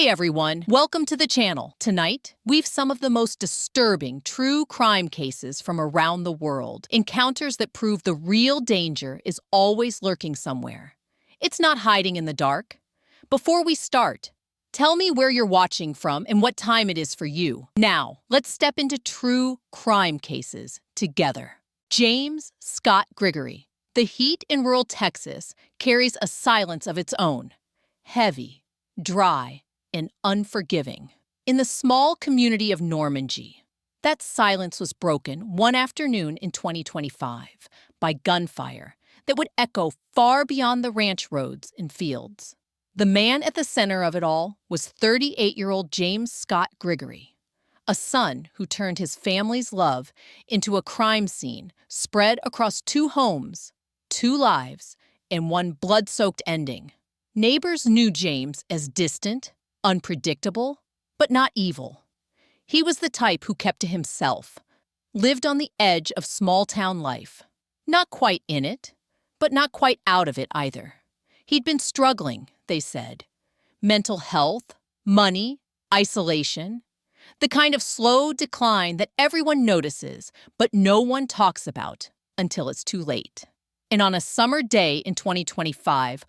Hey everyone, welcome to the channel. Tonight, we've some of the most disturbing true crime cases from around the world. Encounters that prove the real danger is always lurking somewhere. It's not hiding in the dark. Before we start, tell me where you're watching from and what time it is for you. Now, let's step into true crime cases together. James Scott Gregory. The heat in rural Texas carries a silence of its own. Heavy, dry, and unforgiving. In the small community of Normandy, that silence was broken one afternoon in 2025 by gunfire that would echo far beyond the ranch roads and fields. The man at the center of it all was 38-year-old James Scott Gregory, a son who turned his family's love into a crime scene spread across 2 homes, 2 lives, and one blood-soaked ending. Neighbors knew James as distant, unpredictable, but not evil. He was the type who kept to himself, lived on the edge of small-town life. Not quite in it, but not quite out of it either. He'd been struggling, they said. Mental health, money, isolation. The kind of slow decline that everyone notices, but no one talks about until it's too late. And on a summer day in 2025,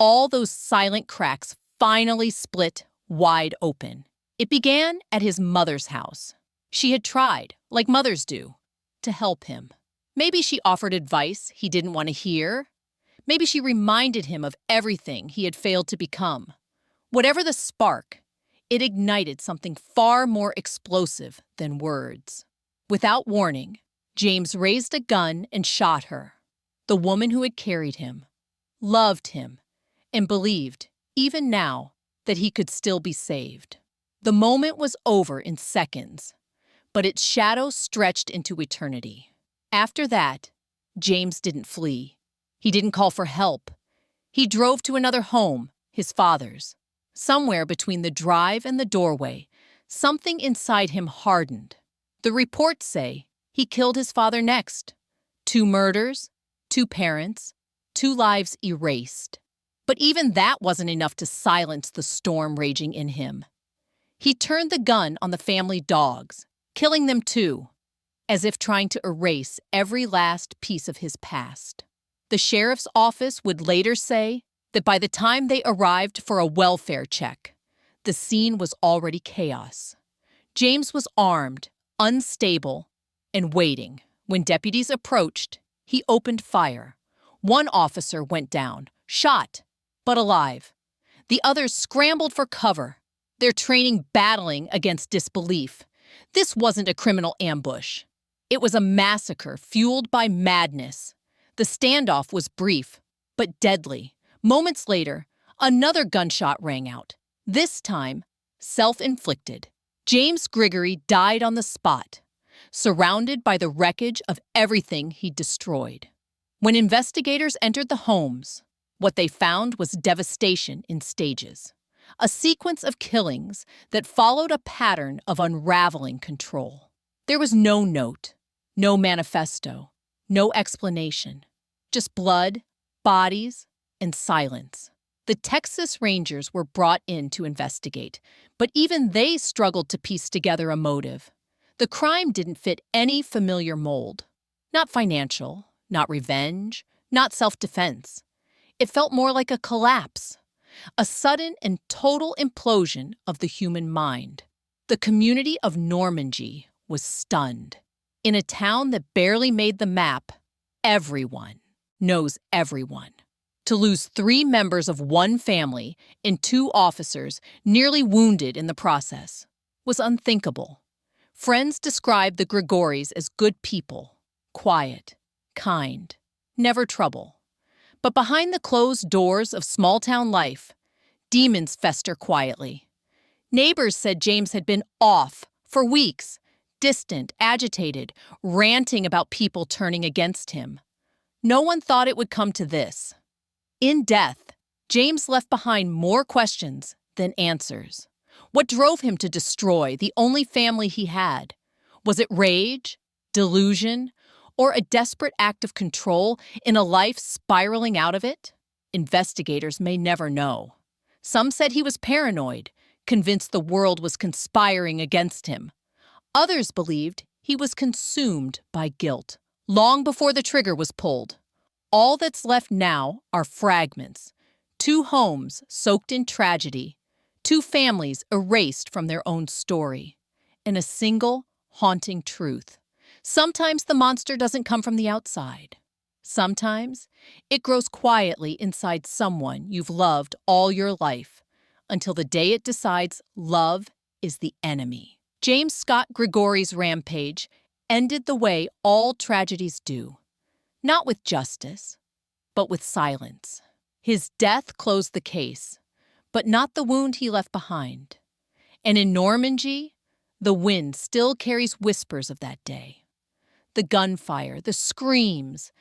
all those silent cracks finally split wide open. It began at his mother's house. She had tried, like mothers do, to help him. Maybe she offered advice he didn't want to hear. Maybe she reminded him of everything he had failed to become. Whatever the spark, it ignited something far more explosive than words. Without warning, James raised a gun and shot her. The woman who had carried him, loved him, and believed, even now, that he could still be saved. The moment was over in seconds, but its shadow stretched into eternity. After that, James didn't flee. He didn't call for help. He drove to another home, his father's. Somewhere between the drive and the doorway, something inside him hardened. The reports say he killed his father next. 2 murders, 2 parents, 2 lives erased. But even that wasn't enough to silence the storm raging in him. He turned the gun on the family dogs, killing them too, as if trying to erase every last piece of his past. The sheriff's office would later say that by the time they arrived for a welfare check, the scene was already chaos. James was armed, unstable, and waiting. When deputies approached, he opened fire. 1 officer went down, shot, but alive. The others scrambled for cover, their training battling against disbelief. This wasn't a criminal ambush. It was a massacre fueled by madness. The standoff was brief, but deadly. Moments later, another gunshot rang out, this time self-inflicted. James Gregory died on the spot, surrounded by the wreckage of everything he'd destroyed. When investigators entered the homes, what they found was devastation in stages, a sequence of killings that followed a pattern of unraveling control. There was no note, no manifesto, no explanation, just blood, bodies, and silence. The Texas Rangers were brought in to investigate, but even they struggled to piece together a motive. The crime didn't fit any familiar mold. Not financial, not revenge, not self-defense. It felt more like a collapse, a sudden and total implosion of the human mind. The community of Normandy was stunned. In a town that barely made the map, everyone knows everyone. To lose 3 members of one family and 2 officers nearly wounded in the process was unthinkable. Friends described the Gregorys as good people, quiet, kind, never trouble. But behind the closed doors of small-town life, demons fester quietly. Neighbors said James had been off for weeks, distant, agitated, ranting about people turning against him. No one thought it would come to this. In death, James left behind more questions than answers. What drove him to destroy the only family he had? Was it rage, delusion, or a desperate act of control in a life spiraling out of it? Investigators may never know. Some said he was paranoid, convinced the world was conspiring against him. Others believed he was consumed by guilt, long before the trigger was pulled. All that's left now are fragments. 2 homes soaked in tragedy, 2 families erased from their own story, and a single haunting truth. Sometimes the monster doesn't come from the outside. Sometimes it grows quietly inside someone you've loved all your life, until the day it decides love is the enemy. James Scott Gregory's rampage ended the way all tragedies do, not with justice, but with silence. His death closed the case, but not the wound he left behind. And in Normandy, the wind still carries whispers of that day. The gunfire, the screams,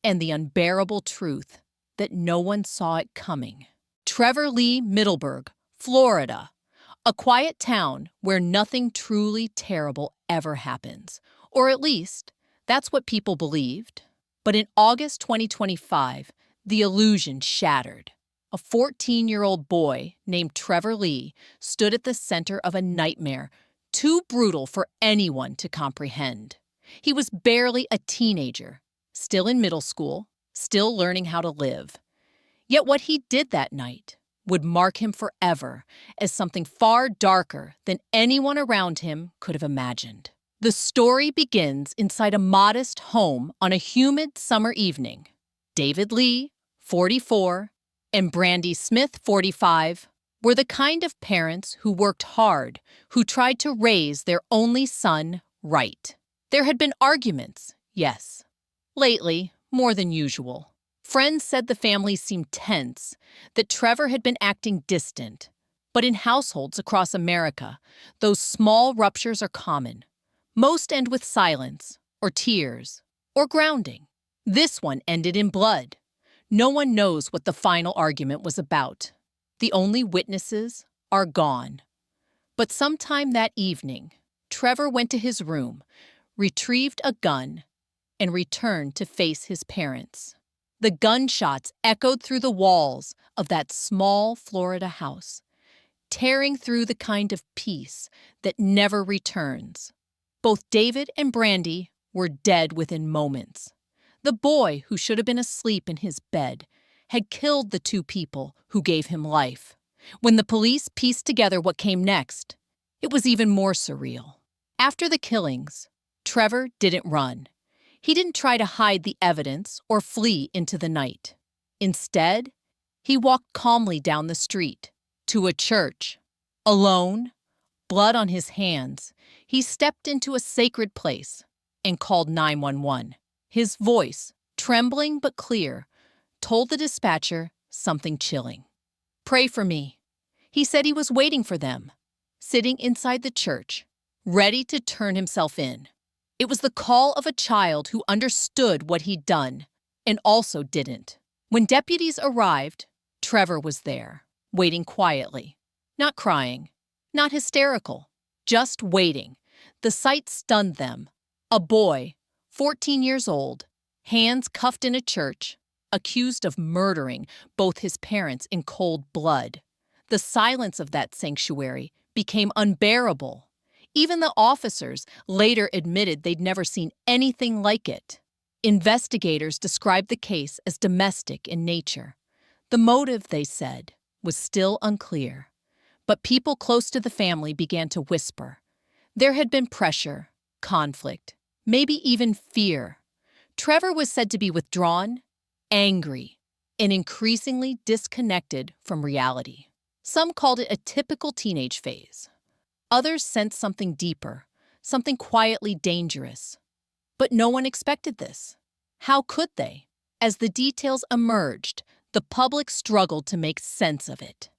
and the unbearable truth that no one saw it coming. Trevor Lee Middleburg, Florida, a quiet town where nothing truly terrible ever happens. Or at least, that's what people believed. But in August 2025, the illusion shattered. A 14-year-old boy named Trevor Lee stood at the center of a nightmare too brutal for anyone to comprehend. He was barely a teenager, still in middle school, still learning how to live. Yet what he did that night would mark him forever as something far darker than anyone around him could have imagined. The story begins inside a modest home on a humid summer evening. David Lee, 44, and Brandy Smith, 45, were the kind of parents who worked hard, who tried to raise their only son right. There had been arguments, yes. Lately, more than usual. Friends said the family seemed tense, that Trevor had been acting distant. But in households across America, those small ruptures are common. Most end with silence, or tears, or grounding. This one ended in blood. No one knows what the final argument was about. The only witnesses are gone. But sometime that evening, Trevor went to his room, retrieved a gun, and returned to face his parents. The gunshots echoed through the walls of that small Florida house, tearing through the kind of peace that never returns. Both David and Brandy were dead within moments. The boy, who should have been asleep in his bed, had killed the 2 people who gave him life. When the police pieced together what came next, it was even more surreal. After the killings, Trevor didn't run. He didn't try to hide the evidence or flee into the night. Instead, he walked calmly down the street to a church. Alone, blood on his hands, he stepped into a sacred place and called 911. His voice, trembling but clear, told the dispatcher something chilling. "Pray for me." He said he was waiting for them, sitting inside the church, ready to turn himself in. It was the call of a child who understood what he'd done and also didn't. When deputies arrived, Trevor was there, waiting quietly, not crying, not hysterical, just waiting. The sight stunned them. A boy, 14 years old, hands cuffed in a church, accused of murdering both his parents in cold blood. The silence of that sanctuary became unbearable. Even the officers later admitted they'd never seen anything like it. Investigators described the case as domestic in nature. The motive, they said, was still unclear. But people close to the family began to whisper. There had been pressure, conflict, maybe even fear. Trevor was said to be withdrawn, angry, and increasingly disconnected from reality. Some called it a typical teenage phase. Others sensed something deeper, something quietly dangerous. But no one expected this. How could they? As the details emerged, the public struggled to make sense of it.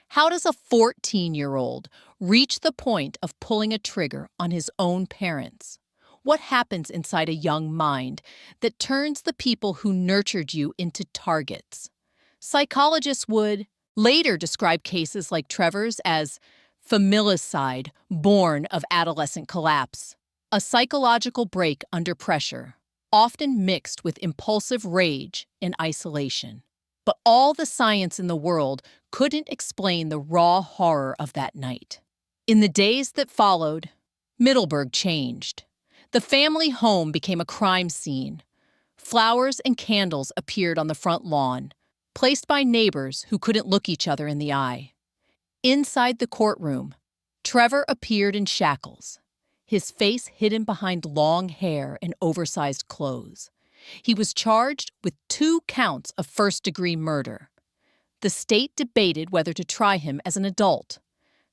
How does a 14-year-old reach the point of pulling a trigger on his own parents? What happens inside a young mind that turns the people who nurtured you into targets? Psychologists would later describe cases like Trevor's as familicide born of adolescent collapse, a psychological break under pressure, often mixed with impulsive rage and isolation. But all the science in the world couldn't explain the raw horror of that night. In the days that followed, Middleburg changed. The family home became a crime scene. Flowers and candles appeared on the front lawn, placed by neighbors who couldn't look each other in the eye. Inside the courtroom, Trevor appeared in shackles, his face hidden behind long hair and oversized clothes. He was charged with 2 counts of first-degree murder. The state debated whether to try him as an adult.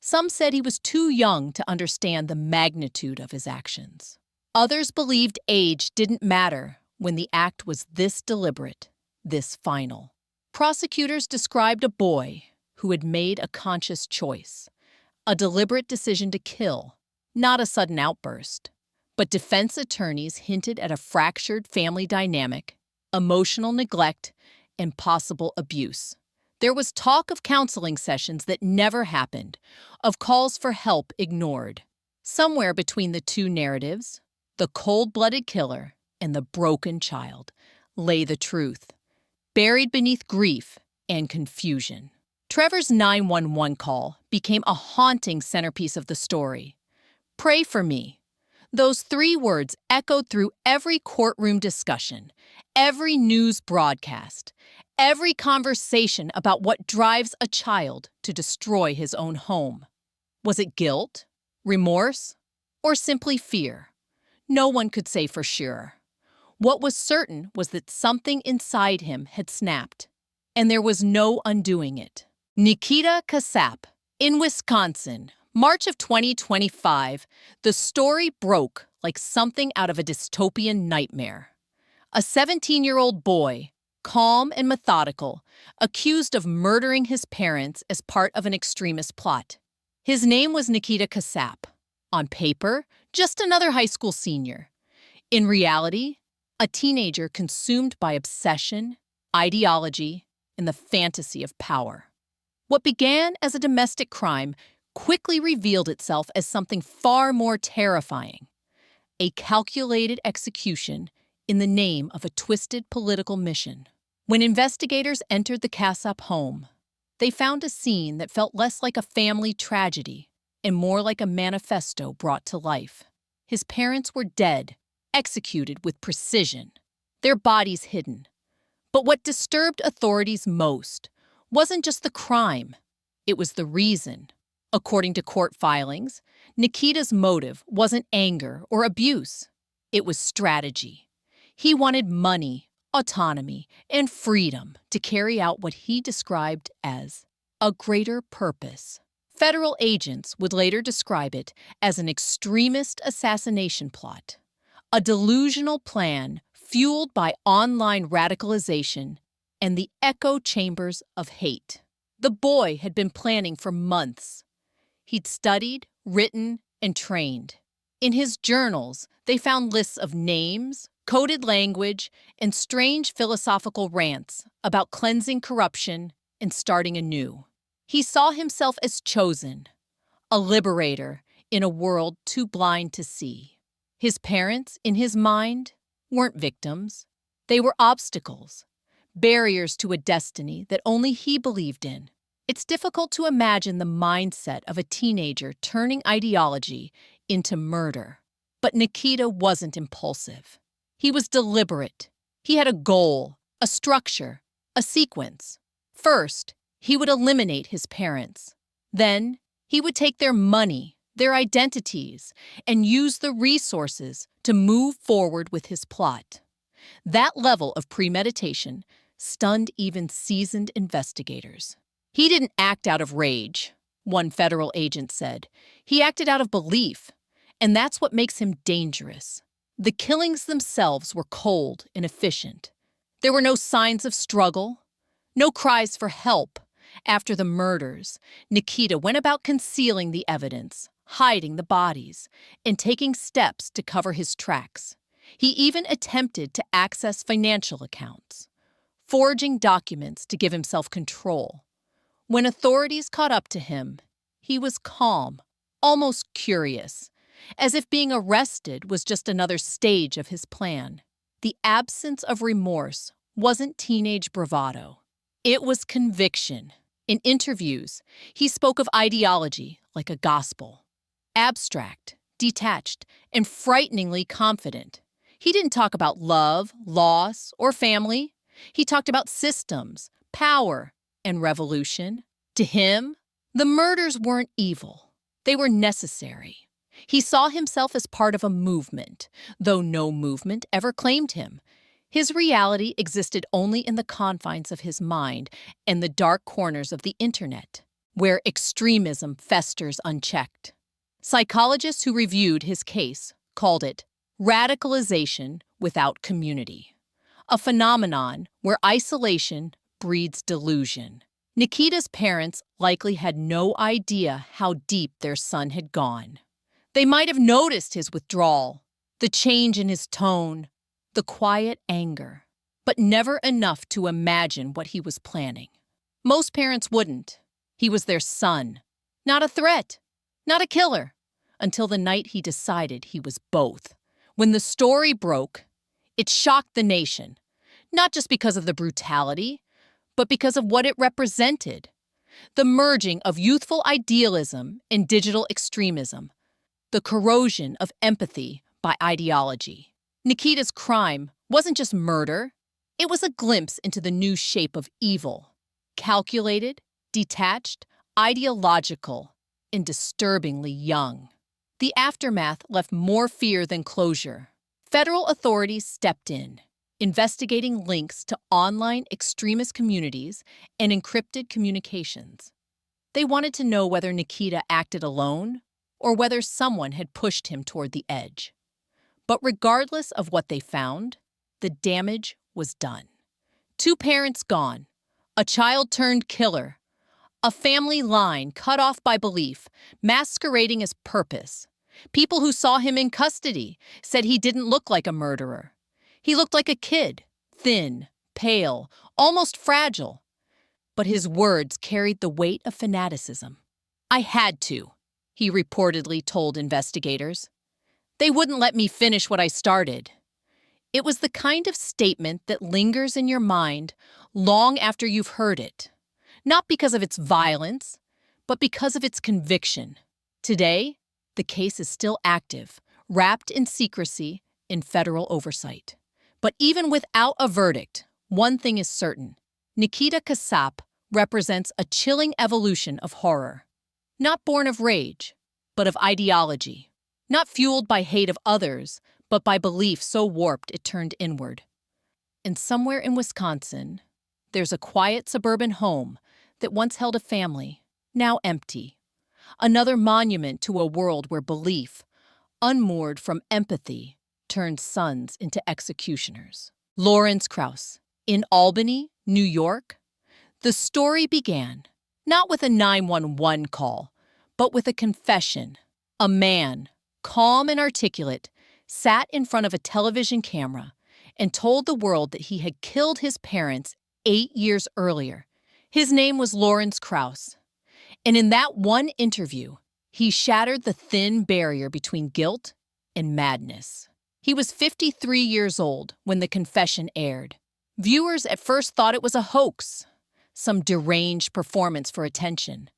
Some said he was too young to understand the magnitude of his actions. Others believed age didn't matter when the act was this deliberate, this final. Prosecutors described a boy who had made a conscious choice, a deliberate decision to kill, not a sudden outburst. But defense attorneys hinted at a fractured family dynamic, emotional neglect, and possible abuse. There was talk of counseling sessions that never happened, of calls for help ignored. Somewhere between the two narratives, the cold-blooded killer and the broken child, lay the truth, buried beneath grief and confusion. Trevor's 911 call became a haunting centerpiece of the story. "Pray for me." Those 3 words echoed through every courtroom discussion, every news broadcast, every conversation about what drives a child to destroy his own home. Was it guilt, remorse, or simply fear? No one could say for sure. What was certain was that something inside him had snapped, and there was no undoing it. Nikita Kasap, in Wisconsin, March of 2025, the story broke like something out of a dystopian nightmare. A 17-year-old boy, calm and methodical, accused of murdering his parents as part of an extremist plot. His name was Nikita Kasap. On paper, just another high school senior. In reality, a teenager consumed by obsession, ideology, and the fantasy of power. What began as a domestic crime quickly revealed itself as something far more terrifying: a calculated execution in the name of a twisted political mission. When investigators entered the Kasap home, they found a scene that felt less like a family tragedy and more like a manifesto brought to life. His parents were dead, executed with precision, their bodies hidden. But what disturbed authorities most wasn't just the crime, it was the reason. According to court filings, Nikita's motive wasn't anger or abuse. It was strategy. He wanted money, autonomy, and freedom to carry out what he described as a greater purpose. Federal agents would later describe it as an extremist assassination plot, a delusional plan fueled by online radicalization and the echo chambers of hate. The boy had been planning for months. He'd studied, written, and trained. In his journals, they found lists of names, coded language, and strange philosophical rants about cleansing corruption and starting anew. He saw himself as chosen, a liberator in a world too blind to see. His parents, in his mind, weren't victims. They were obstacles, barriers to a destiny that only he believed in. It's difficult to imagine the mindset of a teenager turning ideology into murder. But Nikita wasn't impulsive. He was deliberate. He had a goal, a structure, a sequence. First, he would eliminate his parents. Then, he would take their money, their identities, and use the resources to move forward with his plot. That level of premeditation stunned even seasoned investigators. He didn't act out of rage, one federal agent said. He acted out of belief, and that's what makes him dangerous. The killings themselves were cold and efficient. There were no signs of struggle, no cries for help. After the murders, Nikita went about concealing the evidence, hiding the bodies, and taking steps to cover his tracks. He even attempted to access financial accounts, forging documents to give himself control. When authorities caught up to him, he was calm, almost curious, as if being arrested was just another stage of his plan. The absence of remorse wasn't teenage bravado. It was conviction. In interviews, he spoke of ideology like a gospel. Abstract, detached, and frighteningly confident. He didn't talk about love, loss, or family. He talked about systems, power, and revolution. To him, the murders weren't evil. They were necessary. He saw himself as part of a movement, though no movement ever claimed him. His reality existed only in the confines of his mind and the dark corners of the internet, where extremism festers unchecked. Psychologists who reviewed his case called it radicalization without community, a phenomenon where isolation breeds delusion. Nikita's parents likely had no idea how deep their son had gone. They might have noticed his withdrawal, the change in his tone, the quiet anger, but never enough to imagine what he was planning. Most parents wouldn't. He was their son, not a threat, not a killer, until the night he decided he was both. When the story broke, it shocked the nation, not just because of the brutality, but because of what it represented. The merging of youthful idealism and digital extremism, the corrosion of empathy by ideology. Nikita's crime wasn't just murder, it was a glimpse into the new shape of evil. Calculated, detached, ideological, and disturbingly young. The aftermath left more fear than closure. Federal authorities stepped in, investigating links to online extremist communities and encrypted communications. They wanted to know whether Nikita acted alone or whether someone had pushed him toward the edge. But regardless of what they found, the damage was done. 2 parents gone, a child turned killer, a family line cut off by belief, masquerading as purpose. People who saw him in custody said he didn't look like a murderer. He looked like a kid, thin, pale, almost fragile. But his words carried the weight of fanaticism. "I had to," he reportedly told investigators. "They wouldn't let me finish what I started." It was the kind of statement that lingers in your mind long after you've heard it, not because of its violence, but because of its conviction. Today, the case is still active, wrapped in secrecy in federal oversight. But even without a verdict, one thing is certain. Nikita Kasap represents a chilling evolution of horror. Not born of rage, but of ideology. Not fueled by hate of others, but by belief so warped it turned inward. And somewhere in Wisconsin, there's a quiet suburban home that once held a family, now empty. Another monument to a world where belief, unmoored from empathy, turned sons into executioners. Lawrence Krauss, in Albany, New York. The story began, not with a 911 call, but with a confession. A man, calm and articulate, sat in front of a television camera and told the world that he had killed his parents 8 years earlier. His name was Lawrence Krauss. And in that one interview, he shattered the thin barrier between guilt and madness. He was 53 years old when the confession aired. Viewers at first thought it was a hoax, some deranged performance for attention.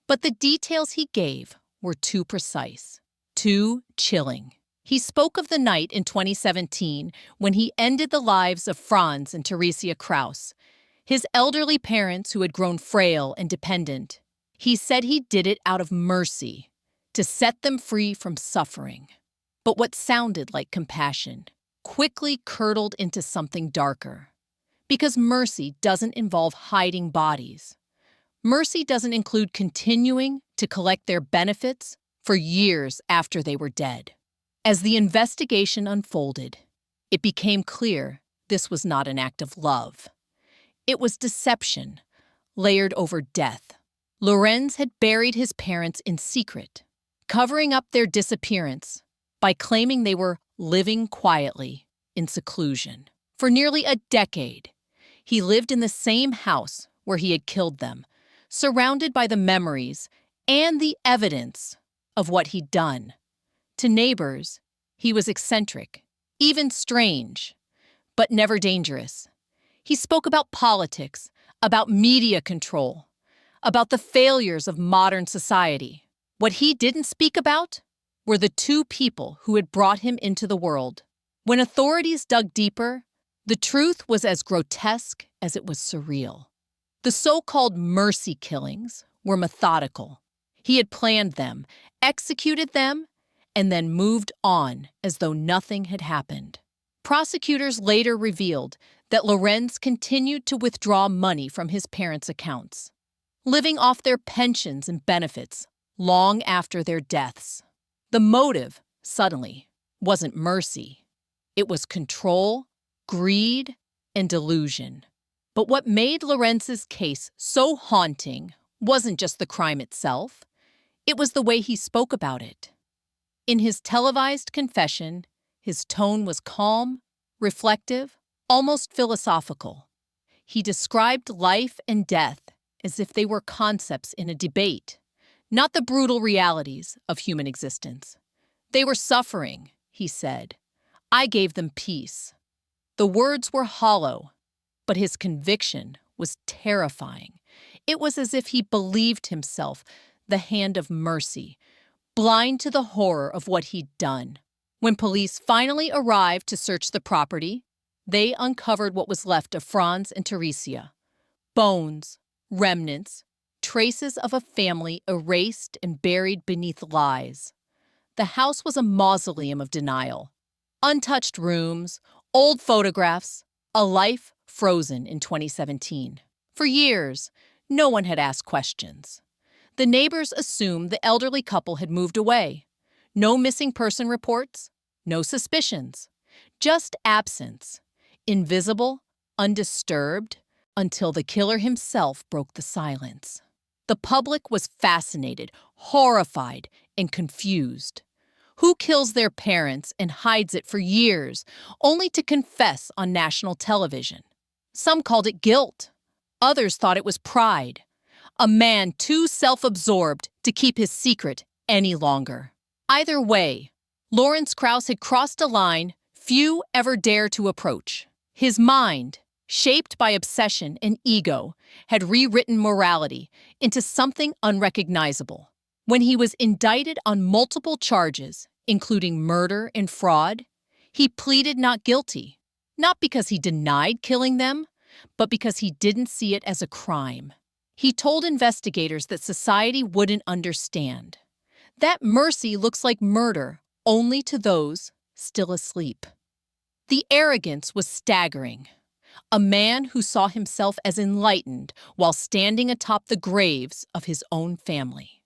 But the details he gave were too precise, too chilling. He spoke of the night in 2017 when he ended the lives of Franz and Theresia Krauss, his elderly parents who had grown frail and dependent. He said he did it out of mercy, to set them free from suffering. But what sounded like compassion quickly curdled into something darker. Because mercy doesn't involve hiding bodies. Mercy doesn't include continuing to collect their benefits for years after they were dead. As the investigation unfolded, it became clear this was not an act of love. It was deception, layered over death. Lorenz had buried his parents in secret, covering up their disappearance by claiming they were living quietly in seclusion. For nearly a decade, he lived in the same house where he had killed them, surrounded by the memories and the evidence of what he'd done. To neighbors, he was eccentric, even strange, but never dangerous. He spoke about politics, about media control, about the failures of modern society. What he didn't speak about were the two people who had brought him into the world. When authorities dug deeper, the truth was as grotesque as it was surreal. The so-called mercy killings were methodical. He had planned them, executed them, and then moved on as though nothing had happened. Prosecutors later revealed that Lorenz continued to withdraw money from his parents' accounts, living off their pensions and benefits long after their deaths. The motive, suddenly, wasn't mercy. It was control, greed, and delusion. But what made Lorenz's case so haunting wasn't just the crime itself, it was the way he spoke about it. In his televised confession, his tone was calm, reflective, almost philosophical. He described life and death as if they were concepts in a debate, not the brutal realities of human existence. They were suffering, he said. I gave them peace. The words were hollow, but his conviction was terrifying. It was as if he believed himself the hand of mercy, blind to the horror of what he'd done. When police finally arrived to search the property, they uncovered what was left of Franz and Theresia. Bones, remnants, traces of a family erased and buried beneath lies. The house was a mausoleum of denial. Untouched rooms, old photographs, a life frozen in 2017. For years, no one had asked questions. The neighbors assumed the elderly couple had moved away. No missing person reports, no suspicions, just absence, invisible, undisturbed, until the killer himself broke the silence. The public was fascinated, horrified, and confused. Who kills their parents and hides it for years, only to confess on national television? Some called it guilt. Others thought it was pride. A man too self-absorbed to keep his secret any longer. Either way, Lorenz Krauss had crossed a line few ever dare to approach. His mind, shaped by obsession and ego, had rewritten morality into something unrecognizable. When he was indicted on multiple charges, including murder and fraud, he pleaded not guilty, not because he denied killing them, but because he didn't see it as a crime. He told investigators that society wouldn't understand. That mercy looks like murder only to those still asleep. The arrogance was staggering. A man who saw himself as enlightened while standing atop the graves of his own family.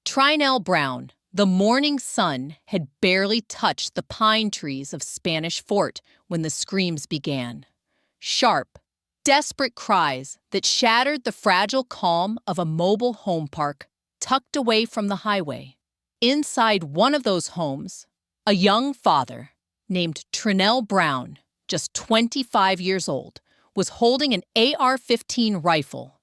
Trinell Brown, the morning sun, had barely touched the pine trees of Spanish Fort when the screams began. Sharp, desperate cries that shattered the fragile calm of a mobile home park tucked away from the highway. Inside one of those homes, a young father named Trinell Brown, just 25 years old, was holding an AR-15 rifle,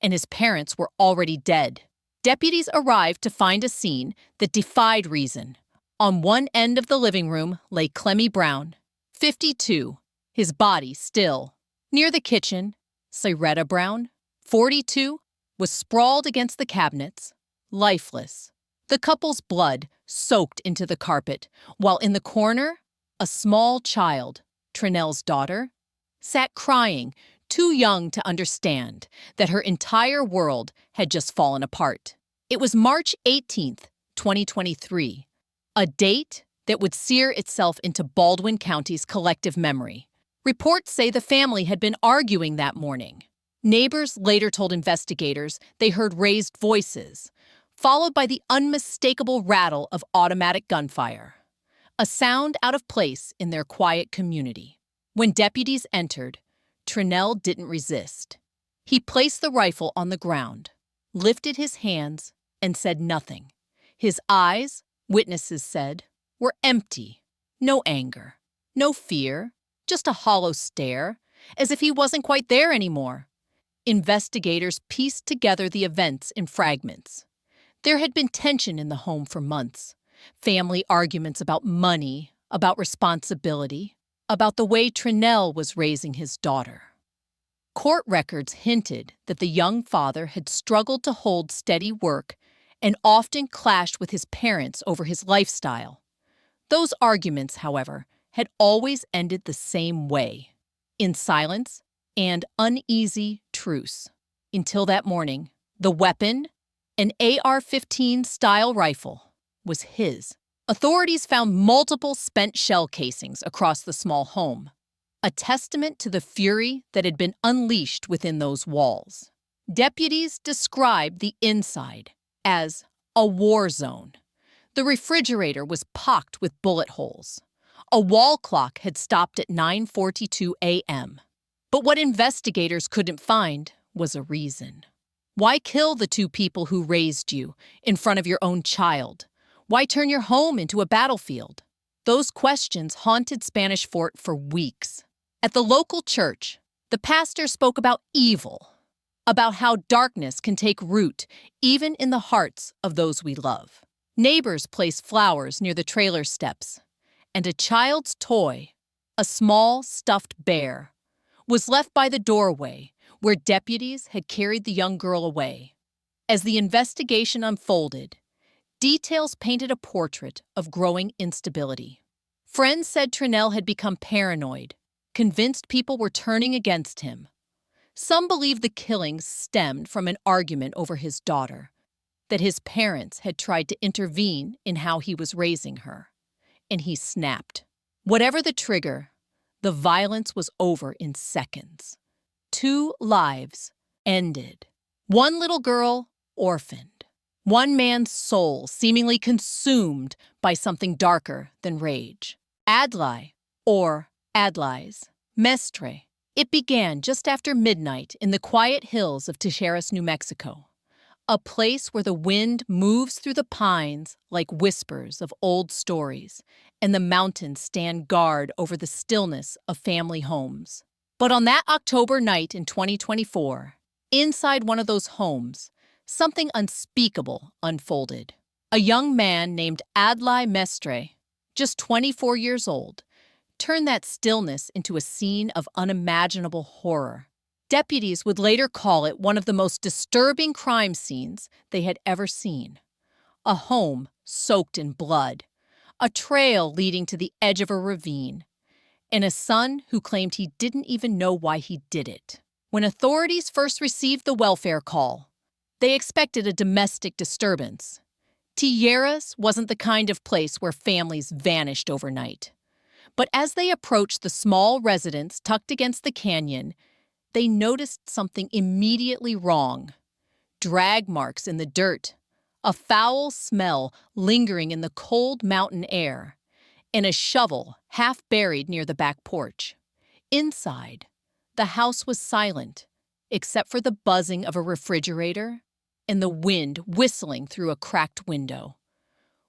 and his parents were already dead. Deputies arrived to find a scene that defied reason. On one end of the living room lay Clemmy Brown, 52, his body still. Near the kitchen, Cyretta Brown, 42, was sprawled against the cabinets, lifeless. The couple's blood soaked into the carpet, while in the corner, a small child, Trinell's daughter, sat crying, too young to understand that her entire world had just fallen apart. It was March 18th, 2023, a date that would sear itself into Baldwin County's collective memory. Reports say the family had been arguing that morning. Neighbors later told investigators they heard raised voices, followed by the unmistakable rattle of automatic gunfire, a sound out of place in their quiet community. When deputies entered, Trinell didn't resist. He placed the rifle on the ground, lifted his hands, and said nothing. His eyes, witnesses said, were empty. No anger, no fear, just a hollow stare, as if he wasn't quite there anymore. Investigators pieced together the events in fragments. There had been tension in the home for months. Family arguments about money, about responsibility, about the way Trinell was raising his daughter. Court records hinted that the young father had struggled to hold steady work and often clashed with his parents over his lifestyle. Those arguments, however, had always ended the same way, in silence and uneasy truce. Until that morning, the weapon, an AR-15 style rifle, was his. Authorities found multiple spent shell casings across the small home, a testament to the fury that had been unleashed within those walls. Deputies described the inside as a war zone. The refrigerator was pocked with bullet holes. A wall clock had stopped at 9:42 a.m. But what investigators couldn't find was a reason. Why kill the two people who raised you in front of your own child? Why turn your home into a battlefield? Those questions haunted Spanish Fort for weeks. At the local church, the pastor spoke about evil, about how darkness can take root even in the hearts of those we love. Neighbors placed flowers near the trailer steps, and a child's toy, a small stuffed bear, was left by the doorway where deputies had carried the young girl away. As the investigation unfolded, details painted a portrait of growing instability. Friends said Trinell had become paranoid, convinced people were turning against him. Some believed the killings stemmed from an argument over his daughter, that his parents had tried to intervene in how he was raising her, and he snapped. Whatever the trigger, the violence was over in seconds. 2 lives ended. 1 little girl orphaned. 1 man's soul seemingly consumed by something darker than rage. Adlai, or Adlais Mestre. It began just after midnight in the quiet hills of Tijeras, New Mexico, a place where the wind moves through the pines like whispers of old stories, and the mountains stand guard over the stillness of family homes. But on that October night in 2024, inside one of those homes, something unspeakable unfolded. A young man named Adlai Mestre, just 24 years old, turned that stillness into a scene of unimaginable horror. Deputies would later call it one of the most disturbing crime scenes they had ever seen. A home soaked in blood, a trail leading to the edge of a ravine, and a son who claimed he didn't even know why he did it. When authorities first received the welfare call, they expected a domestic disturbance. Tijeras wasn't the kind of place where families vanished overnight. But as they approached the small residence tucked against the canyon, they noticed something immediately wrong. Drag marks in the dirt, a foul smell lingering in the cold mountain air, and a shovel half buried near the back porch. Inside, the house was silent, except for the buzzing of a refrigerator and the wind whistling through a cracked window.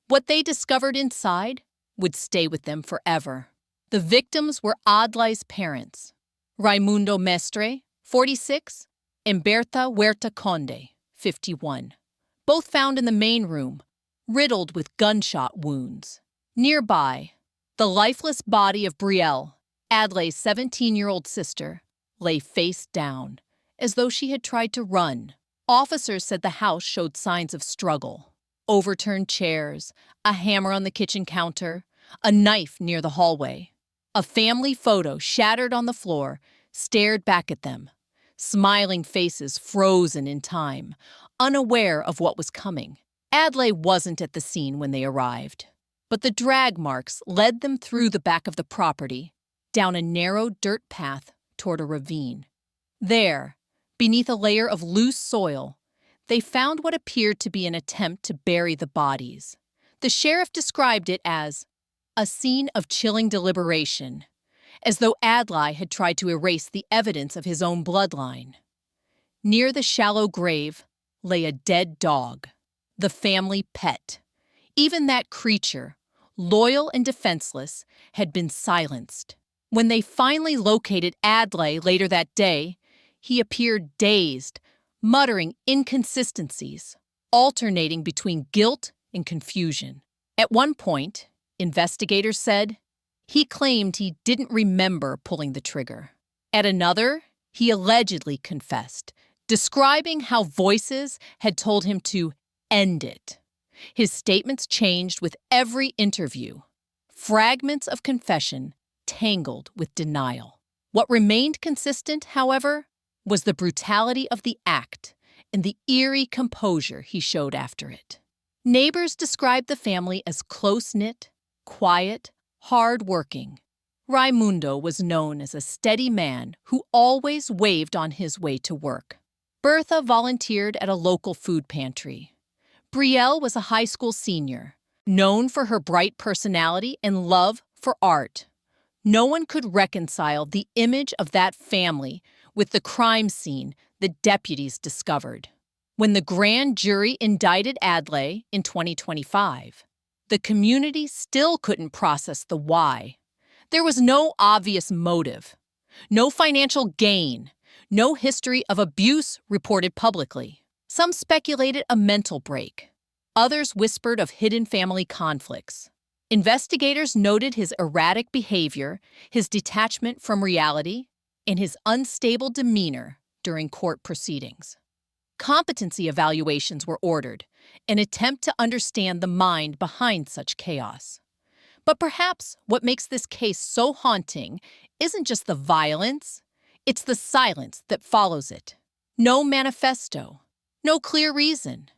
What they discovered inside would stay with them forever. The victims were Adlai's parents, Raimundo Mestre, 46, and Berta Huerta Conde, 51, both found in the main room, riddled with gunshot wounds. Nearby, the lifeless body of Brielle, Adlai's 17-year-old sister, lay face down, as though she had tried to run. Officers said the house showed signs of struggle. Overturned chairs, a hammer on the kitchen counter, a knife near the hallway. A family photo shattered on the floor stared back at them, smiling faces frozen in time, unaware of what was coming. Adlai wasn't at the scene when they arrived, but the drag marks led them through the back of the property, down a narrow dirt path toward a ravine. There, beneath a layer of loose soil, they found what appeared to be an attempt to bury the bodies. The sheriff described it as a scene of chilling deliberation, as though Adlai had tried to erase the evidence of his own bloodline. Near the shallow grave lay a dead dog, the family pet. Even that creature, loyal and defenseless, had been silenced. When they finally located Adlai later that day, he appeared dazed, muttering inconsistencies, alternating between guilt and confusion. At one point, investigators said, he claimed he didn't remember pulling the trigger. At another, He allegedly confessed, describing how voices had told him to end it. His statements changed with every interview. Fragments of confession tangled with denial. What remained consistent, however, was the brutality of the act and the eerie composure he showed after it. Neighbors described the family as close-knit, quiet, hard-working. Raimundo was known as a steady man who always waved on his way to work. Bertha volunteered at a local food pantry. Brielle was a high school senior, known for her bright personality and love for art. No one could reconcile the image of that family with the crime scene the deputies discovered. When the grand jury indicted Adlai in 2025, the community still couldn't process the why. There was no obvious motive, no financial gain, no history of abuse reported publicly. Some speculated a mental break. Others whispered of hidden family conflicts. Investigators noted his erratic behavior, his detachment from reality, and his unstable demeanor during court proceedings. Competency evaluations were ordered, an attempt to understand the mind behind such chaos. But perhaps what makes this case so haunting isn't just the violence, it's the silence that follows it. No manifesto, no clear reason,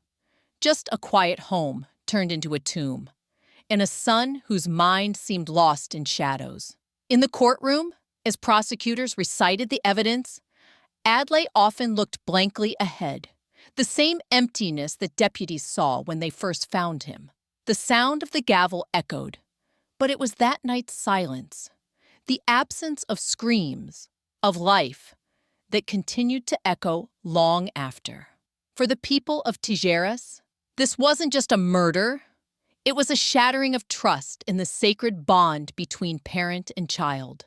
just a quiet home turned into a tomb, and a son whose mind seemed lost in shadows. In the courtroom, as prosecutors recited the evidence, Adlai often looked blankly ahead, the same emptiness that deputies saw when they first found him. The sound of the gavel echoed, but it was that night's silence, the absence of screams, of life, that continued to echo long after. For the people of Tijeras, this wasn't just a murder, it was a shattering of trust in the sacred bond between parent and child.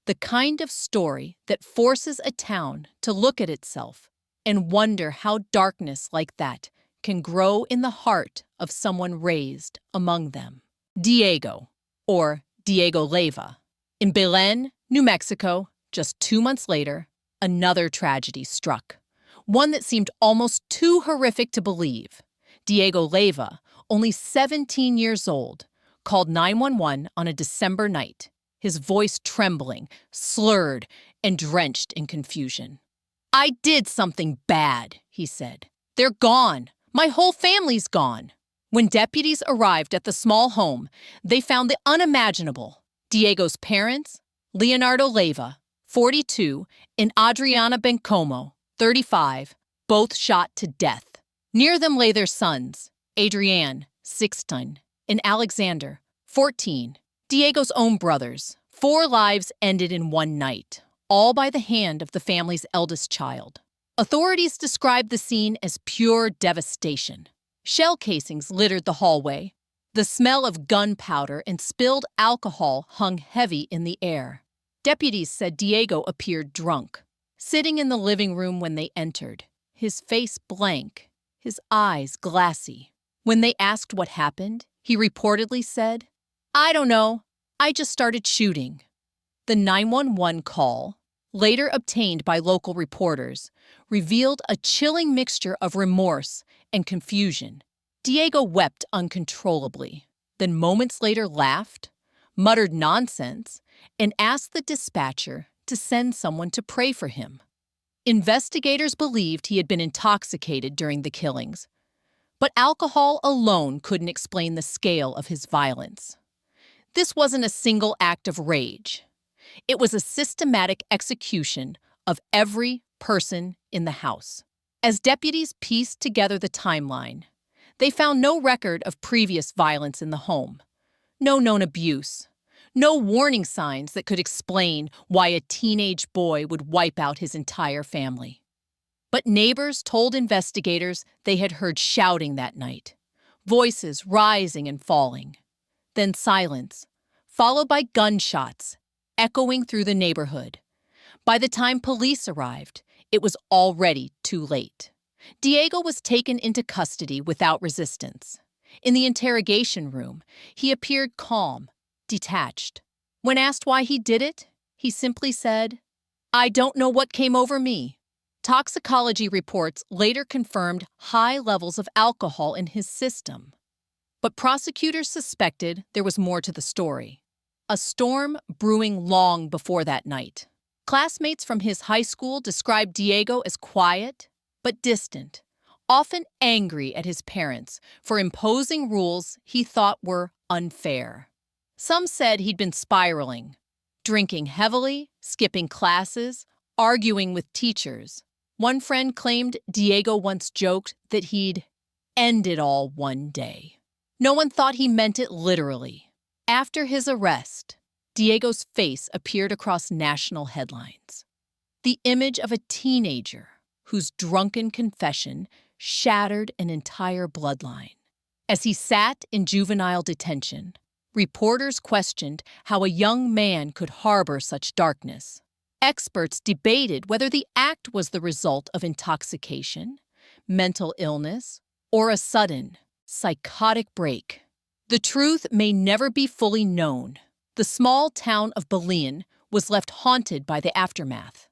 The kind of story that forces a town to look at itself and wonder how darkness like that can grow in the heart of someone raised among them. Diego, or Diego Leyva. In Belen, New Mexico, just 2 months later, another tragedy struck. One that seemed almost too horrific to believe. Diego Leyva, only 17 years old, called 911 on a December night, his voice trembling, slurred, and drenched in confusion. "I did something bad," he said. "They're gone. My whole family's gone." When deputies arrived at the small home, they found the unimaginable. Diego's parents, Leonardo Leyva, 42, and Adriana Bencomo, 35, both shot to death. Near them lay their sons, Adrian, 16, and Alexander, 14, Diego's own brothers. 4 lives ended in one night, all by the hand of the family's eldest child. Authorities described the scene as pure devastation. Shell casings littered the hallway. The smell of gunpowder and spilled alcohol hung heavy in the air. Deputies said Diego appeared drunk, sitting in the living room when they entered, his face blank, his eyes glassy. When they asked what happened, he reportedly said, "I don't know. I just started shooting." The 911 call, later obtained by local reporters, revealed a chilling mixture of remorse and confusion. Diego wept uncontrollably, then moments later laughed, muttered nonsense, and asked the dispatcher to send someone to pray for him. Investigators believed he had been intoxicated during the killings, but alcohol alone couldn't explain the scale of his violence. This wasn't a single act of rage. It was a systematic execution of every person in the house. As deputies pieced together the timeline, they found no record of previous violence in the home, no known abuse, no warning signs that could explain why a teenage boy would wipe out his entire family. But neighbors told investigators they had heard shouting that night, voices rising and falling. Then silence, followed by gunshots, echoing through the neighborhood. By the time police arrived, it was already too late. Diego was taken into custody without resistance. In the interrogation room, he appeared calm, detached. When asked why he did it, he simply said, I don't know what came over me. Toxicology reports later confirmed high levels of alcohol in his system. But prosecutors suspected there was more to the story. A storm brewing long before that night. Classmates from his high school described Diego as quiet but distant, often angry at his parents for imposing rules he thought were unfair. Some said he'd been spiraling, drinking heavily, skipping classes, arguing with teachers. One friend claimed Diego once joked that he'd end it all one day. No one thought he meant it literally. After his arrest, Diego's face appeared across national headlines. The image of a teenager whose drunken confession shattered an entire bloodline. As he sat in juvenile detention, reporters questioned how a young man could harbor such darkness. Experts debated whether the act was the result of intoxication, mental illness, or a sudden, psychotic break. The truth may never be fully known. The small town of Belen was left haunted by the aftermath.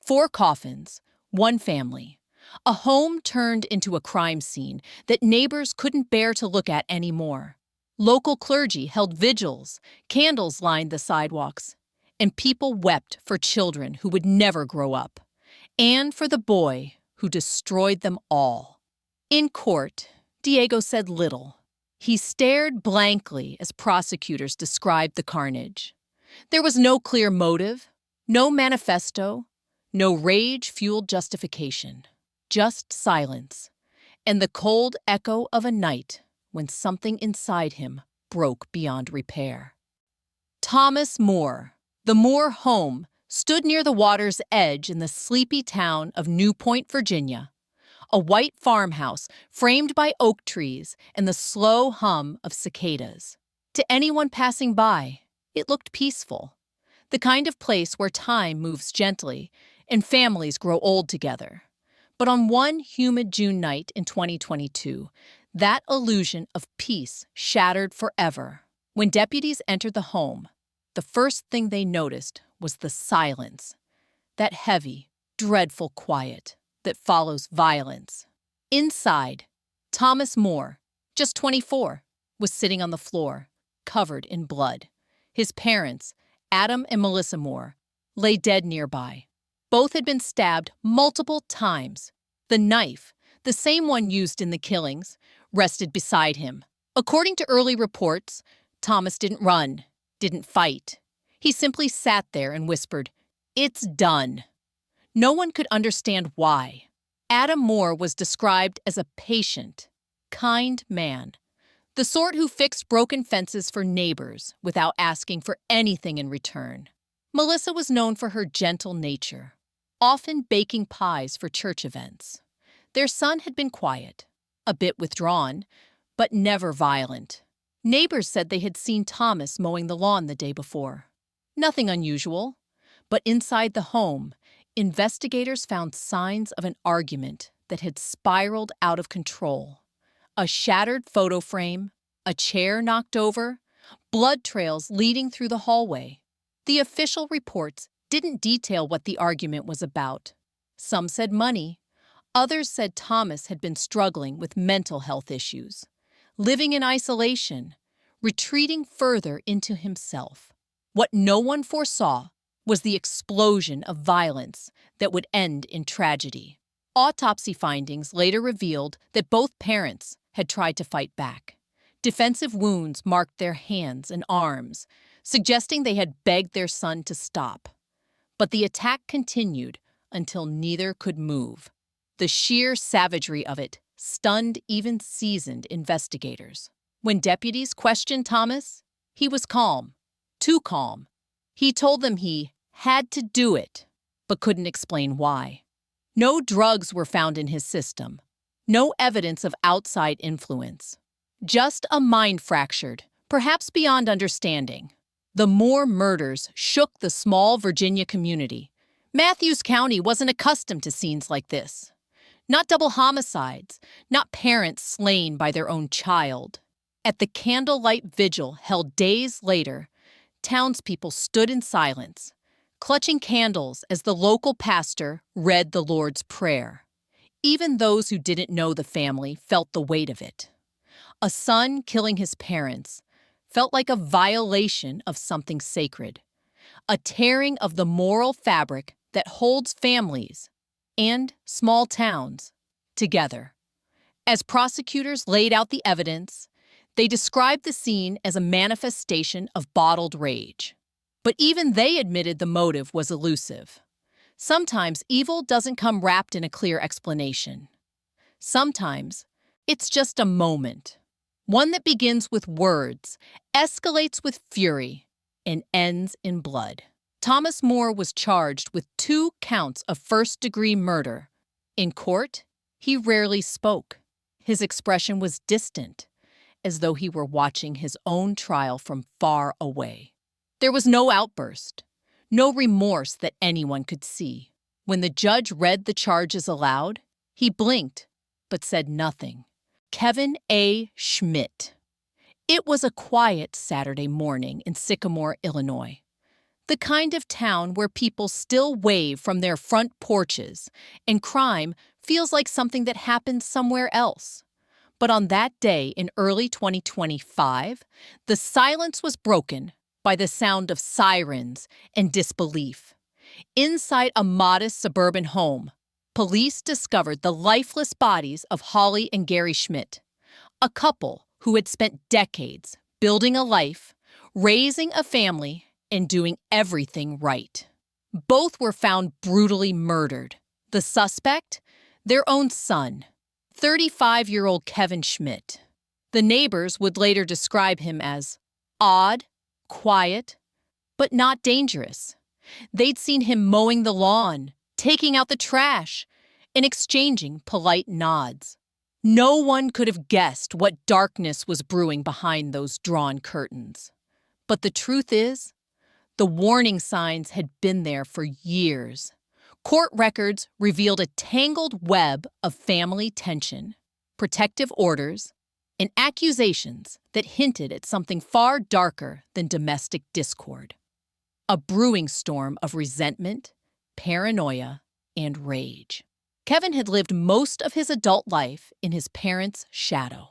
4 coffins, 1 family. A home turned into a crime scene that neighbors couldn't bear to look at anymore. Local clergy held vigils, candles lined the sidewalks, and people wept for children who would never grow up, and for the boy who destroyed them all. In court, Diego said little. He stared blankly as prosecutors described the carnage. There was no clear motive, no manifesto, no rage-fueled justification, just silence, and the cold echo of a night when something inside him broke beyond repair. Thomas Moore, the Moore home, stood near the water's edge in the sleepy town of New Point, Virginia. A white farmhouse framed by oak trees and the slow hum of cicadas. To anyone passing by, it looked peaceful. The kind of place where time moves gently and families grow old together. But on one humid June night in 2022, that illusion of peace shattered forever. When deputies entered the home, the first thing they noticed was the silence, that heavy, dreadful quiet that follows violence. Inside, Thomas Moore, just 24, was sitting on the floor, covered in blood. His parents, Adam and Melissa Moore, lay dead nearby. Both had been stabbed multiple times. The knife, the same one used in the killings, rested beside him. According to early reports, Thomas didn't run, didn't fight. He simply sat there and whispered, "It's done." No one could understand why. Adam Moore was described as a patient, kind man, the sort who fixed broken fences for neighbors without asking for anything in return. Melissa was known for her gentle nature, often baking pies for church events. Their son had been quiet, a bit withdrawn, but never violent. Neighbors said they had seen Thomas mowing the lawn the day before. Nothing unusual, but inside the home, investigators found signs of an argument that had spiraled out of control. A shattered photo frame, a chair knocked over, blood trails leading through the hallway. The official reports didn't detail what the argument was about. Some said money. Others said Thomas had been struggling with mental health issues, living in isolation, retreating further into himself. What no one foresaw was the explosion of violence that would end in tragedy. Autopsy findings later revealed that both parents had tried to fight back. Defensive wounds marked their hands and arms, suggesting they had begged their son to stop. But the attack continued until neither could move. The sheer savagery of it stunned even seasoned investigators. When deputies questioned Thomas, he was calm, too calm. He told them he had to do it, but couldn't explain why. No drugs were found in his system, no evidence of outside influence. Just a mind fractured, perhaps beyond understanding. The Moore murders shook the small Virginia community. Matthews County wasn't accustomed to scenes like this. Not double homicides, not parents slain by their own child. At the candlelight vigil held days later, townspeople stood in silence, clutching candles as the local pastor read the Lord's Prayer. Even those who didn't know the family felt the weight of it. A son killing his parents felt like a violation of something sacred, a tearing of the moral fabric that holds families and small towns together. As prosecutors laid out the evidence, they described the scene as a manifestation of bottled rage. But even they admitted the motive was elusive. Sometimes evil doesn't come wrapped in a clear explanation. Sometimes it's just a moment, one that begins with words, escalates with fury, and ends in blood. Thomas Moore was charged with 2 counts of first-degree murder. In court, he rarely spoke. His expression was distant, as though he were watching his own trial from far away. There was no outburst, no remorse that anyone could see. When the judge read the charges aloud, he blinked, but said nothing. Kevin A. Schmidt. It was a quiet Saturday morning in Sycamore, Illinois. The kind of town where people still wave from their front porches, and crime feels like something that happened somewhere else. But on that day in early 2025, the silence was broken by the sound of sirens and disbelief. Inside a modest suburban home, police discovered the lifeless bodies of Holly and Gary Schmidt, a couple who had spent decades building a life, raising a family, and doing everything right. Both were found brutally murdered. The suspect? Their own son, 35-year-old Kevin Schmidt. The neighbors would later describe him as odd, quiet, but not dangerous. They'd seen him mowing the lawn, taking out the trash, and exchanging polite nods. No one could have guessed what darkness was brewing behind those drawn curtains. But the truth is, the warning signs had been there for years. Court records revealed a tangled web of family tension, protective orders, and accusations that hinted at something far darker than domestic discord. A brewing storm of resentment, paranoia, and rage. Kevin had lived most of his adult life in his parents' shadow.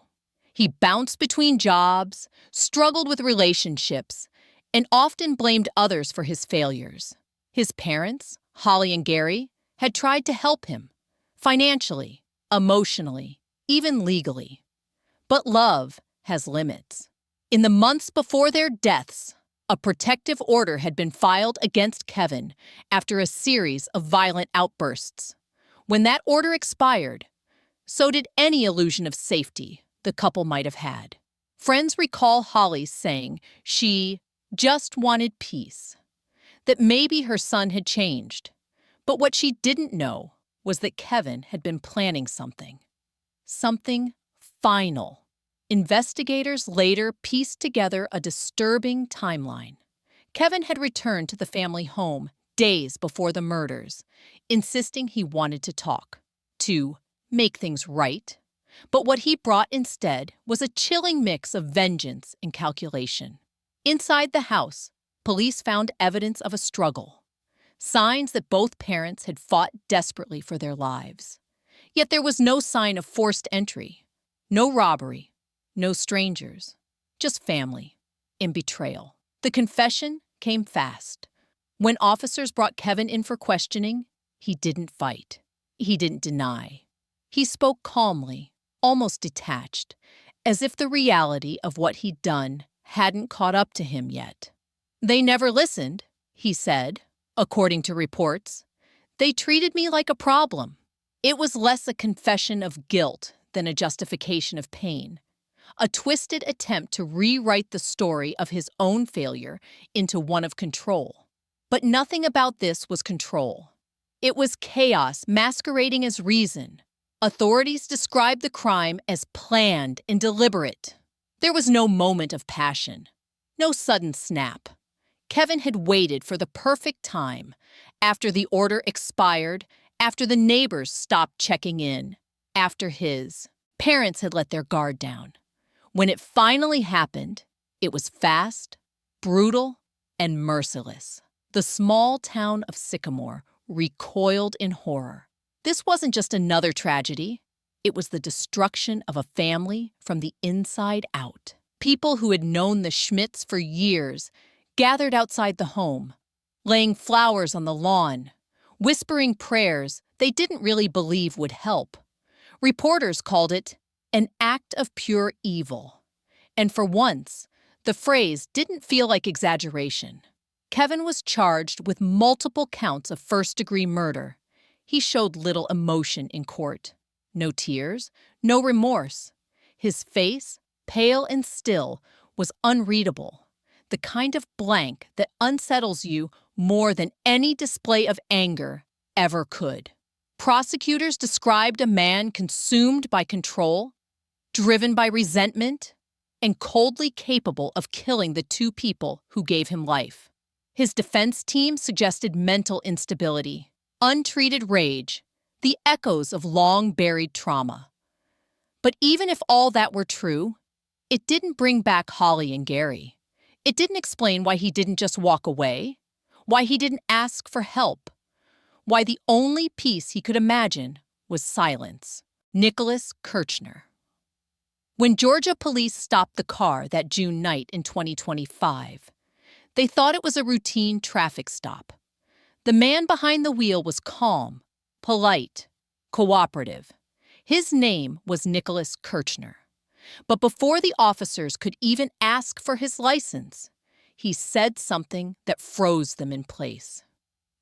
He bounced between jobs, struggled with relationships, and often blamed others for his failures. His parents, Holly and Gary, had tried to help him, financially, emotionally, even legally. But love has limits. In the months before their deaths, a protective order had been filed against Kevin after a series of violent outbursts. When that order expired, so did any illusion of safety the couple might have had. Friends recall Holly saying she just wanted peace, that maybe her son had changed. But what she didn't know was that Kevin had been planning something final. Investigators later pieced together a disturbing timeline. Kevin had returned to the family home days before the murders, insisting he wanted to talk, to make things right. But what he brought instead was a chilling mix of vengeance and calculation. Inside the house, police found evidence of a struggle, signs that both parents had fought desperately for their lives. Yet there was no sign of forced entry, no robbery, no strangers, just family and betrayal. The confession came fast. When officers brought Kevin in for questioning, he didn't fight. He didn't deny. He spoke calmly, almost detached, as if the reality of what he'd done hadn't caught up to him yet. They never listened, he said, according to reports. They treated me like a problem. It was less a confession of guilt than a justification of pain, a twisted attempt to rewrite the story of his own failure into one of control. But nothing about this was control. It was chaos masquerading as reason. Authorities described the crime as planned and deliberate. There was no moment of passion, no sudden snap. Kevin had waited for the perfect time, after the order expired, after the neighbors stopped checking in, after his parents had let their guard down. When it finally happened, it was fast, brutal, and merciless. The small town of Sycamore recoiled in horror. This wasn't just another tragedy. It was the destruction of a family from the inside out. People who had known the Schmidts for years gathered outside the home, laying flowers on the lawn, whispering prayers they didn't really believe would help. Reporters called it an act of pure evil. And for once, the phrase didn't feel like exaggeration. Kevin was charged with multiple counts of first-degree murder. He showed little emotion in court. No tears, no remorse. His face, pale and still, was unreadable. The kind of blank that unsettles you more than any display of anger ever could. Prosecutors described a man consumed by control, driven by resentment, and coldly capable of killing the two people who gave him life. His defense team suggested mental instability, untreated rage, the echoes of long-buried trauma. But even if all that were true, it didn't bring back Holly and Gary. It didn't explain why he didn't just walk away, why he didn't ask for help, why the only peace he could imagine was silence. Nicholas Kirchner. When Georgia police stopped the car that June night in 2025, they thought it was a routine traffic stop. The man behind the wheel was calm, polite, cooperative. His name was Nicholas Kirchner. But before the officers could even ask for his license, he said something that froze them in place.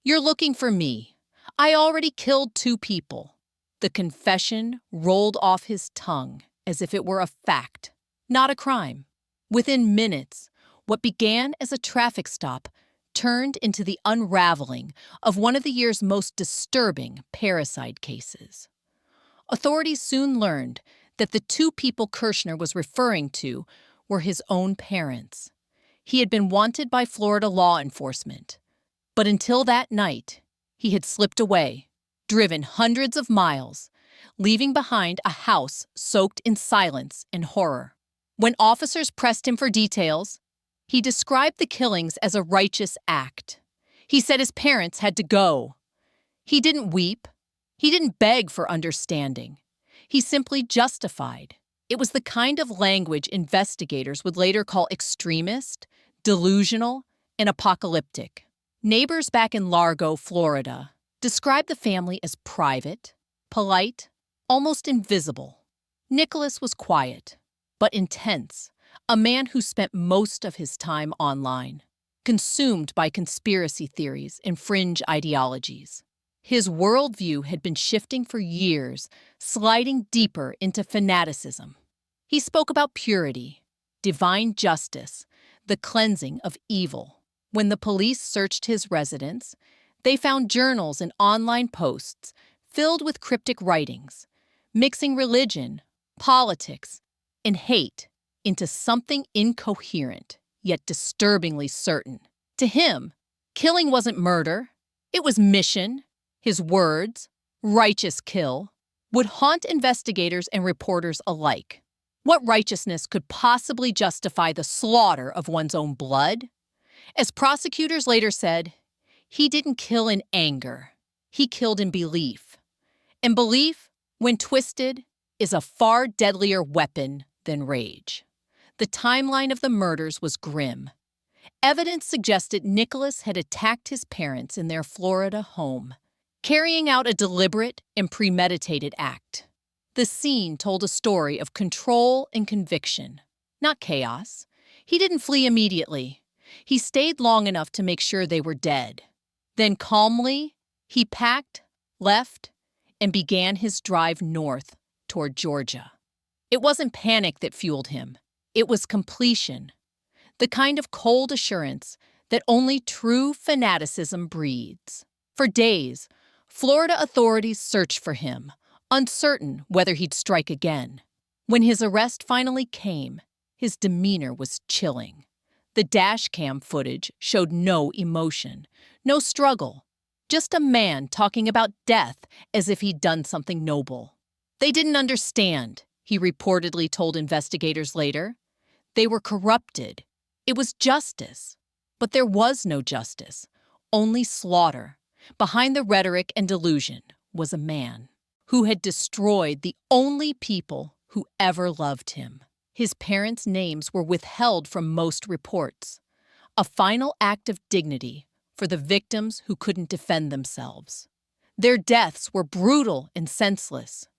"You're looking for me. I already killed 2 people." The confession rolled off his tongue as if it were a fact, not a crime. Within minutes, what began as a traffic stop turned into the unraveling of one of the year's most disturbing parricide cases. Authorities soon learned that the 2 people Kirchner was referring to were his own parents. He had been wanted by Florida law enforcement, but until that night, he had slipped away, driven hundreds of miles, leaving behind a house soaked in silence and horror. When officers pressed him for details, he described the killings as a righteous act. He said his parents had to go. He didn't weep. He didn't beg for understanding. He simply justified. It was the kind of language investigators would later call extremist, delusional, and apocalyptic. Neighbors back in Largo, Florida, described the family as private, polite, almost invisible. Nicholas was quiet, but intense, a man who spent most of his time online, consumed by conspiracy theories and fringe ideologies. His worldview had been shifting for years, sliding deeper into fanaticism. He spoke about purity, divine justice, the cleansing of evil. When the police searched his residence, they found journals and online posts filled with cryptic writings, mixing religion, politics, and hate into something incoherent, yet disturbingly certain. To him, killing wasn't murder, it was mission. His words, righteous kill, would haunt investigators and reporters alike. What righteousness could possibly justify the slaughter of one's own blood? As prosecutors later said, he didn't kill in anger, he killed in belief. And belief, when twisted, is a far deadlier weapon than rage. The timeline of the murders was grim. Evidence suggested Nicholas had attacked his parents in their Florida home, carrying out a deliberate and premeditated act. The scene told a story of control and conviction, not chaos. He didn't flee immediately. He stayed long enough to make sure they were dead. Then calmly, he packed, left, and began his drive north toward Georgia. It wasn't panic that fueled him. It was completion, the kind of cold assurance that only true fanaticism breeds. For days, Florida authorities searched for him, uncertain whether he'd strike again. When his arrest finally came, his demeanor was chilling. The dashcam footage showed no emotion, no struggle, just a man talking about death as if he'd done something noble. They didn't understand, he reportedly told investigators later. They were corrupted. It was justice. But there was no justice, only slaughter. Behind the rhetoric and delusion was a man who had destroyed the only people who ever loved him. His parents' names were withheld from most reports, a final act of dignity for the victims who couldn't defend themselves. Their deaths were brutal and senseless.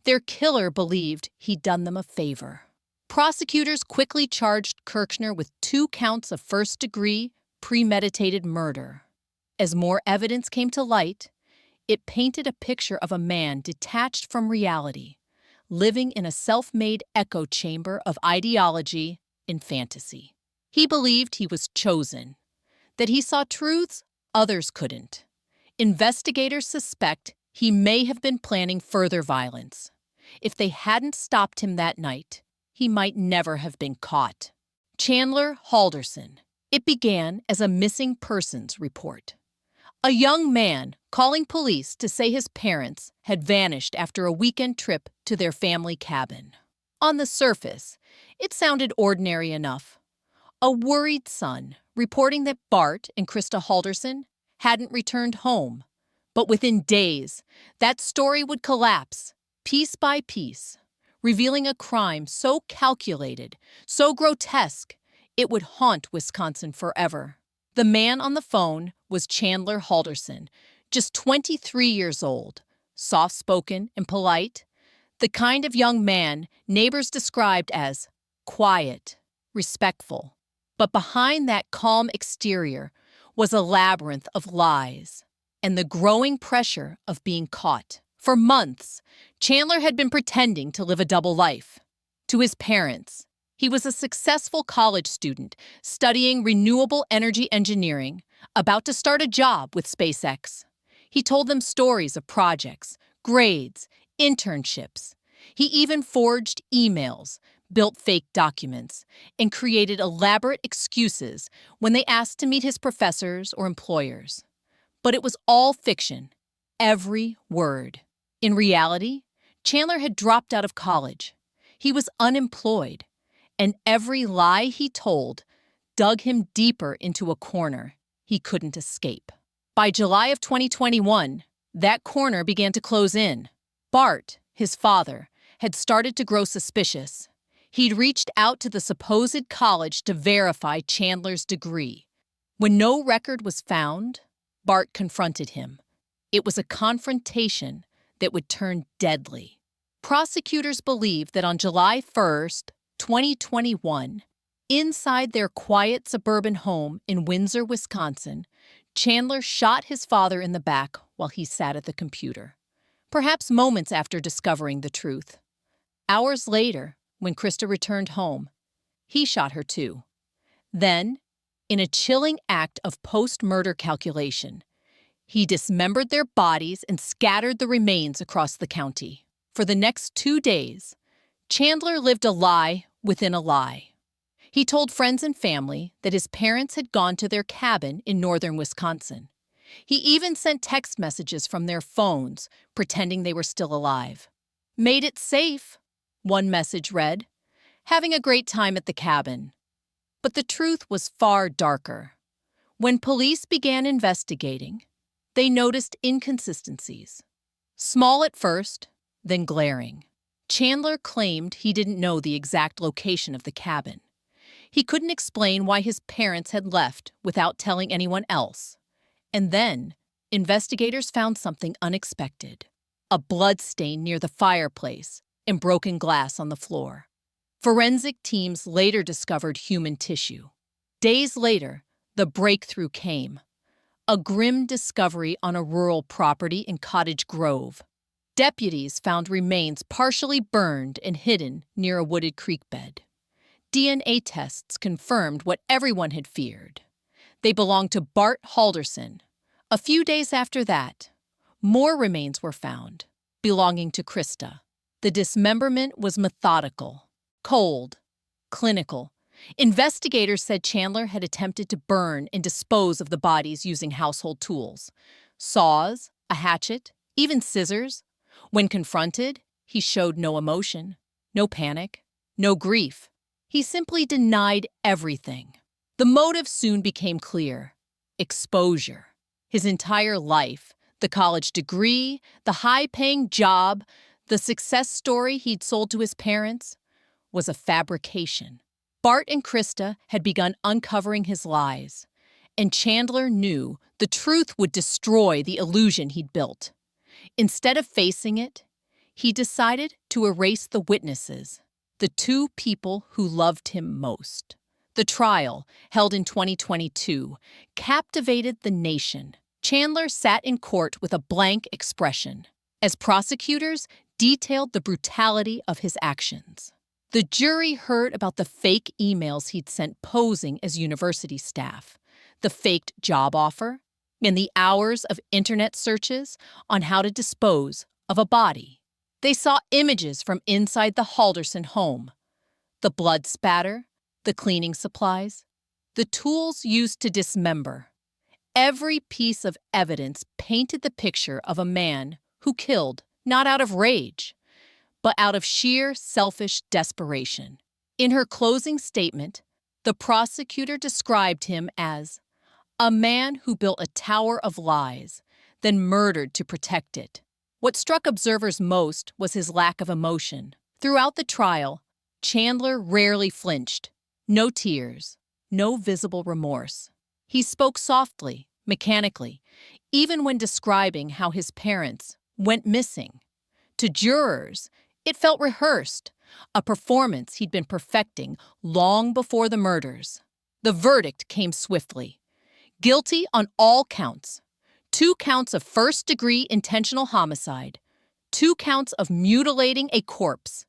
Their killer believed he'd done them a favor. Prosecutors quickly charged Kirchner with 2 counts of first-degree, premeditated murder. As more evidence came to light, it painted a picture of a man detached from reality, living in a self-made echo chamber of ideology and fantasy. He believed he was chosen, that he saw truths others couldn't. Investigators suspect he may have been planning further violence. If they hadn't stopped him that night, he might never have been caught. Chandler Halderson. It began as a missing persons report. A young man calling police to say his parents had vanished after a weekend trip to their family cabin. On the surface, it sounded ordinary enough. A worried son reporting that Bart and Krista Halderson hadn't returned home. But within days, that story would collapse, piece by piece, revealing a crime so calculated, so grotesque, it would haunt Wisconsin forever. The man on the phone was Chandler Halderson, just 23 years old, soft-spoken and polite, the kind of young man neighbors described as quiet, respectful. But behind that calm exterior was a labyrinth of lies and the growing pressure of being caught. For months, Chandler had been pretending to live a double life. To his parents, he was a successful college student studying renewable energy engineering, about to start a job with SpaceX. He told them stories of projects, grades, internships. He even forged emails, built fake documents, and created elaborate excuses when they asked to meet his professors or employers. But it was all fiction, every word. In reality, Chandler had dropped out of college. He was unemployed, and every lie he told dug him deeper into a corner he couldn't escape. By July of 2021, that corner began to close in. Bart, his father, had started to grow suspicious. He'd reached out to the supposed college to verify Chandler's degree. When no record was found, Bart confronted him. It was a confrontation that would turn deadly. Prosecutors believe that on July 1st, 2021, inside their quiet suburban home in Windsor, Wisconsin, Chandler shot his father in the back while he sat at the computer, perhaps moments after discovering the truth. Hours later, when Krista returned home, he shot her too. Then, in a chilling act of post-murder calculation, he dismembered their bodies and scattered the remains across the county. For the next 2 days, Chandler lived a lie within a lie. He told friends and family that his parents had gone to their cabin in northern Wisconsin. He even sent text messages from their phones, pretending they were still alive. "Made it safe," one message read, "having a great time at the cabin." But the truth was far darker. When police began investigating, they noticed inconsistencies. Small at first, then glaring. Chandler claimed he didn't know the exact location of the cabin. He couldn't explain why his parents had left without telling anyone else. And then, investigators found something unexpected. A blood stain near the fireplace and broken glass on the floor. Forensic teams later discovered human tissue. Days later, the breakthrough came. A grim discovery on a rural property in Cottage Grove. Deputies found remains partially burned and hidden near a wooded creek bed. DNA tests confirmed what everyone had feared. They belonged to Bart Halderson. A few days after that, more remains were found, belonging to Krista. The dismemberment was methodical, cold, clinical. Investigators said Chandler had attempted to burn and dispose of the bodies using household tools. Saws, a hatchet, even scissors. When confronted, he showed no emotion, no panic, no grief. He simply denied everything. The motive soon became clear: exposure. His entire life, the college degree, the high-paying job, the success story he'd sold to his parents, was a fabrication. Bart and Krista had begun uncovering his lies, and Chandler knew the truth would destroy the illusion he'd built. Instead of facing it, he decided to erase the witnesses, the two people who loved him most. The trial, held in 2022, captivated the nation. Chandler sat in court with a blank expression, as prosecutors detailed the brutality of his actions. The jury heard about the fake emails he'd sent posing as university staff, the faked job offer, and the hours of internet searches on how to dispose of a body. They saw images from inside the Halderson home, the blood spatter, the cleaning supplies, the tools used to dismember. Every piece of evidence painted the picture of a man who killed not out of rage, but out of sheer selfish desperation. In her closing statement, the prosecutor described him as a man who built a tower of lies, then murdered to protect it. What struck observers most was his lack of emotion. Throughout the trial, Chandler rarely flinched. No tears, no visible remorse. He spoke softly, mechanically, even when describing how his parents went missing. To jurors, it felt rehearsed, a performance he'd been perfecting long before the murders. The verdict came swiftly. Guilty on all counts. 2 counts of first-degree intentional homicide, 2 counts of mutilating a corpse,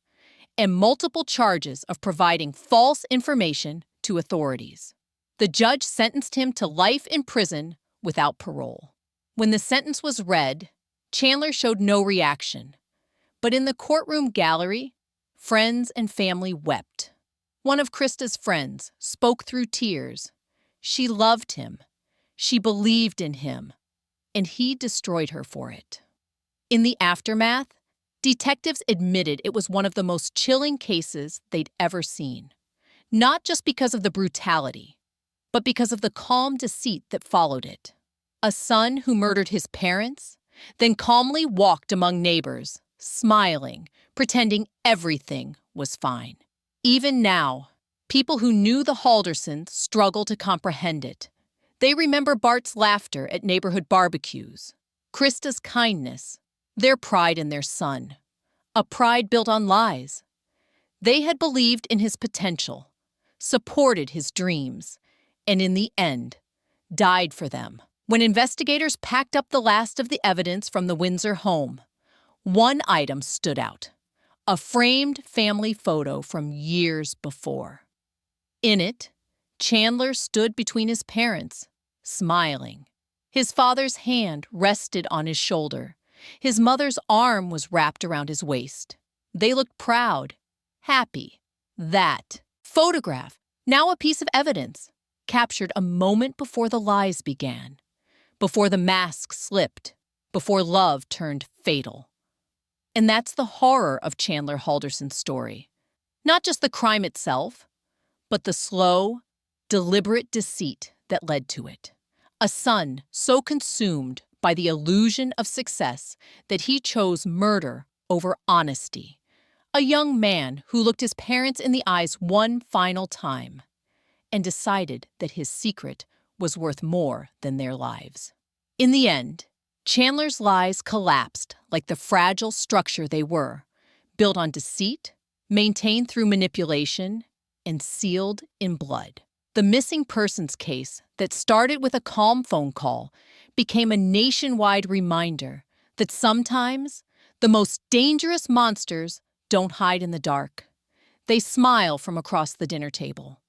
and multiple charges of providing false information to authorities. The judge sentenced him to life in prison without parole. When the sentence was read, Chandler showed no reaction. But in the courtroom gallery, friends and family wept. One of Krista's friends spoke through tears. She loved him. She believed in him. And he destroyed her for it. In the aftermath, detectives admitted it was one of the most chilling cases they'd ever seen. Not just because of the brutality, but because of the calm deceit that followed it. A son who murdered his parents, then calmly walked among neighbors, smiling, pretending everything was fine. Even now, people who knew the Haldersons struggle to comprehend it. They remember Bart's laughter at neighborhood barbecues, Krista's kindness, their pride in their son, a pride built on lies. They had believed in his potential, supported his dreams, and in the end, died for them. When investigators packed up the last of the evidence from the Windsor home, one item stood out: a framed family photo from years before. In it, Chandler stood between his parents, smiling. His father's hand rested on his shoulder. His mother's arm was wrapped around his waist. They looked proud, happy. That photograph, now a piece of evidence, captured a moment before the lies began, before the mask slipped, before love turned fatal. And that's the horror of Chandler Halderson's story. Not just the crime itself, but the slow, deliberate deceit that led to it. A son so consumed by the illusion of success that he chose murder over honesty. A young man who looked his parents in the eyes one final time and decided that his secret was worth more than their lives. In the end, Chandler's lies collapsed like the fragile structure they were, built on deceit, maintained through manipulation, and sealed in blood. The missing persons case that started with a calm phone call became a nationwide reminder that sometimes the most dangerous monsters don't hide in the dark. They smile from across the dinner table.